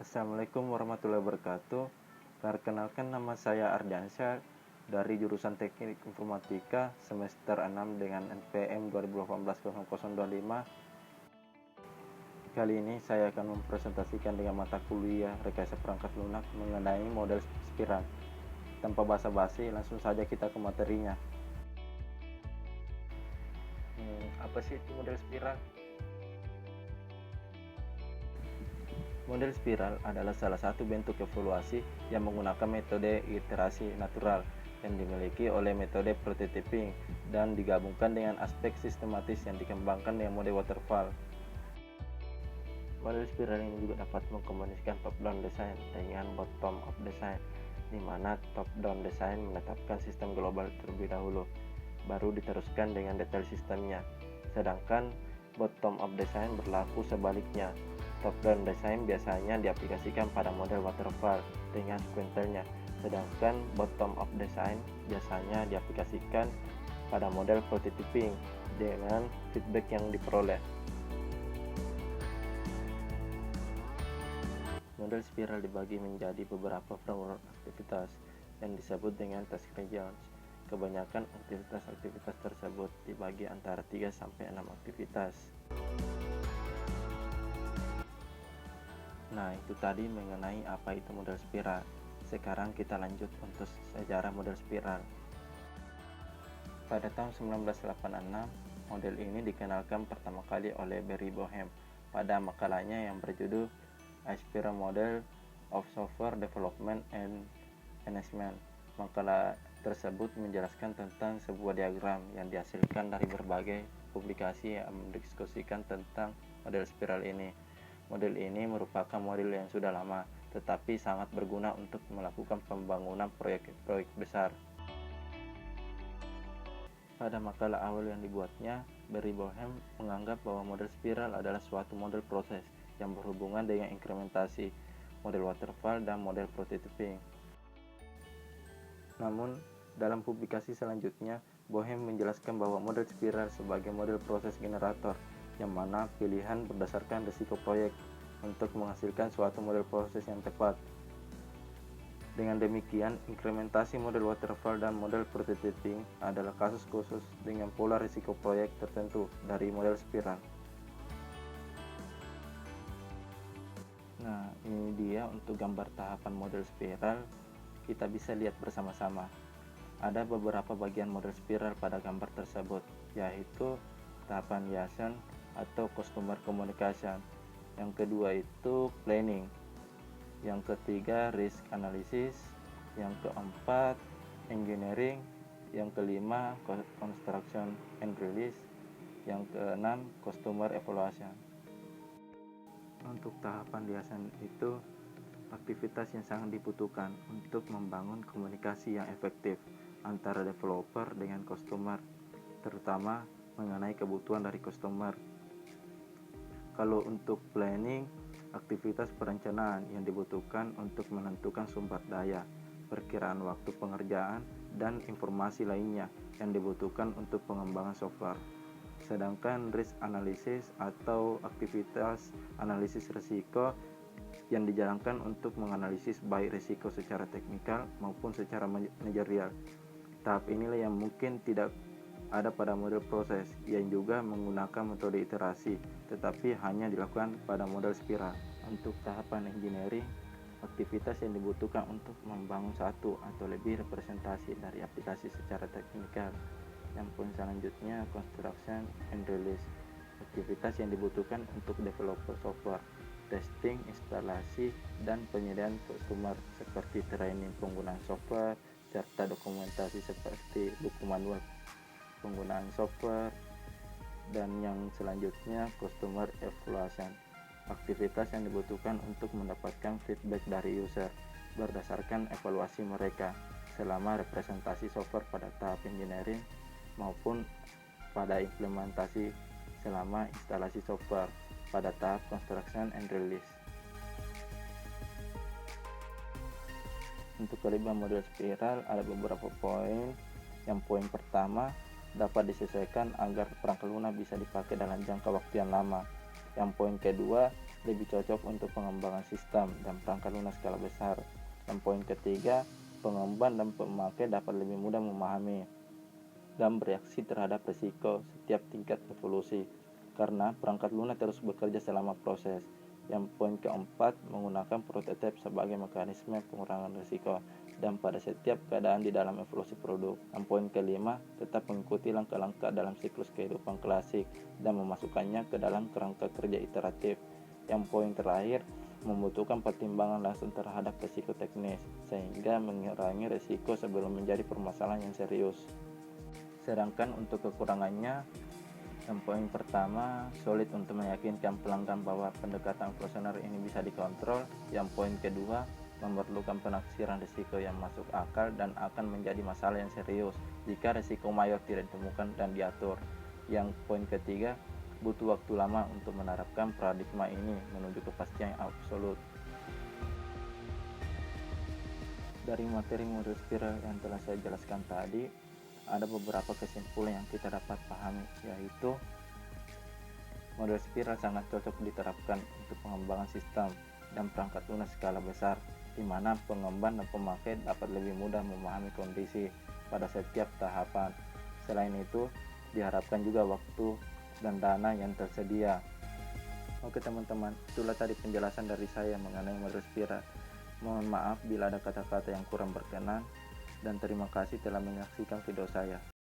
Assalamualaikum warahmatullahi wabarakatuh. Perkenalkan, nama saya Ardiansyah dari jurusan Teknik Informatika semester 6 dengan NPM 2018-0025. Kali ini saya akan mempresentasikan dengan mata kuliah rekayasa perangkat lunak mengenai model spiral. Tanpa basa-basi, langsung saja kita ke materinya. Apa sih itu model spiral? Model spiral adalah salah satu bentuk evaluasi yang menggunakan metode iterasi natural yang dimiliki oleh metode prototyping dan digabungkan dengan aspek sistematis yang dikembangkan dengan model waterfall. Model spiral ini juga dapat mengkombinasikan top-down design dengan bottom-up design, di mana top-down design menetapkan sistem global terlebih dahulu, baru diteruskan dengan detail sistemnya. Sedangkan bottom-up design berlaku sebaliknya. Top-down design biasanya diaplikasikan pada model waterfall dengan sequentialnya, sedangkan bottom-up design biasanya diaplikasikan pada model prototyping dengan feedback yang diperoleh. Model spiral dibagi menjadi beberapa framework aktivitas yang disebut dengan task regions. Kebanyakan aktivitas-aktivitas tersebut dibagi antara 3-6 aktivitas. Nah, itu tadi mengenai apa itu model spiral. Sekarang kita lanjut untuk sejarah model spiral. Pada tahun 1986, model ini dikenalkan pertama kali oleh Barry Boehm pada makalahnya yang berjudul A Spiral Model of Software Development and Management. Makalah tersebut menjelaskan tentang sebuah diagram yang dihasilkan dari berbagai publikasi yang mendiskusikan tentang model spiral ini. Model ini merupakan model yang sudah lama, tetapi sangat berguna untuk melakukan pembangunan proyek-proyek besar. Pada makalah awal yang dibuatnya, Barry Boehm menganggap bahwa model spiral adalah suatu model proses yang berhubungan dengan inkrementasi, model waterfall, dan model prototyping. Namun, dalam publikasi selanjutnya, Boehm menjelaskan bahwa model spiral sebagai model proses generator, yang mana pilihan berdasarkan risiko proyek untuk menghasilkan suatu model proses yang tepat. Dengan demikian, inkrementasi model waterfall dan model prototyping adalah kasus khusus dengan pola risiko proyek tertentu dari model spiral. Nah, ini dia untuk gambar tahapan model spiral. Kita bisa lihat bersama-sama. Ada beberapa bagian model spiral pada gambar tersebut, yaitu tahapan liaison atau customer communication. Yang kedua itu planning. Yang ketiga risk analysis. Yang keempat engineering. Yang kelima construction and release. Yang keenam customer evaluation. Untuk tahapan liaison itu aktivitas yang sangat dibutuhkan untuk membangun komunikasi yang efektif antara developer dengan customer, terutama mengenai kebutuhan dari customer. Kalau untuk planning, aktivitas perencanaan yang dibutuhkan untuk menentukan sumber daya, perkiraan waktu pengerjaan, dan informasi lainnya yang dibutuhkan untuk pengembangan software. Sedangkan risk analysis atau aktivitas analisis risiko yang dijalankan untuk menganalisis baik risiko secara teknikal maupun secara manajerial. Tahap inilah yang mungkin tidak ada pada model proses yang juga menggunakan metode iterasi, tetapi hanya dilakukan pada model spiral. Untuk tahapan engineering, aktivitas yang dibutuhkan untuk membangun satu atau lebih representasi dari aplikasi secara teknikal. Yang poin selanjutnya, construction and release, aktivitas yang dibutuhkan untuk developer software, testing, instalasi, dan penyediaan customer seperti training penggunaan software, serta dokumentasi seperti buku manual penggunaan software. Dan yang selanjutnya customer evaluation, aktivitas yang dibutuhkan untuk mendapatkan feedback dari user berdasarkan evaluasi mereka selama representasi software pada tahap engineering maupun pada implementasi selama instalasi software pada tahap construction and release. Untuk kelima model spiral ada beberapa poin. Yang poin pertama, dapat disesuaikan agar perangkat lunak bisa dipakai dalam jangka waktu yang lama. Yang poin kedua, lebih cocok untuk pengembangan sistem dan perangkat lunak skala besar. Dan poin ketiga, pengembang dan pemakai dapat lebih mudah memahami dan bereaksi terhadap risiko setiap tingkat evolusi, karena perangkat lunak terus bekerja selama proses. Yang poin keempat, menggunakan prototipe sebagai mekanisme pengurangan risiko dan pada setiap keadaan di dalam evolusi produk. Dan poin kelima, tetap mengikuti langkah-langkah dalam siklus kehidupan klasik dan memasukkannya ke dalam kerangka kerja iteratif. Yang poin terakhir, membutuhkan pertimbangan langsung terhadap risiko teknis, sehingga mengurangi risiko sebelum menjadi permasalahan yang serius. Sedangkan untuk kekurangannya, yang poin pertama, sulit untuk meyakinkan pelanggan bahwa pendekatan evolusioner ini bisa dikontrol. Yang poin kedua, memerlukan penafsiran risiko yang masuk akal dan akan menjadi masalah yang serius jika risiko mayor tidak ditemukan dan diatur. Yang poin ketiga, butuh waktu lama untuk menerapkan paradigma ini menuju kepastian yang absolut. Dari materi model spiral yang telah saya jelaskan tadi, ada beberapa kesimpulan yang kita dapat pahami, yaitu model spiral sangat cocok diterapkan untuk pengembangan sistem dan perangkat lunak skala besar, di mana pengembang dan pemakai dapat lebih mudah memahami kondisi pada setiap tahapan. Selain itu, diharapkan juga waktu dan dana yang tersedia. Oke teman-teman, itulah tadi penjelasan dari saya mengenai model spiral. Mohon maaf bila ada kata-kata yang kurang berkenan, dan terima kasih telah menyaksikan video saya.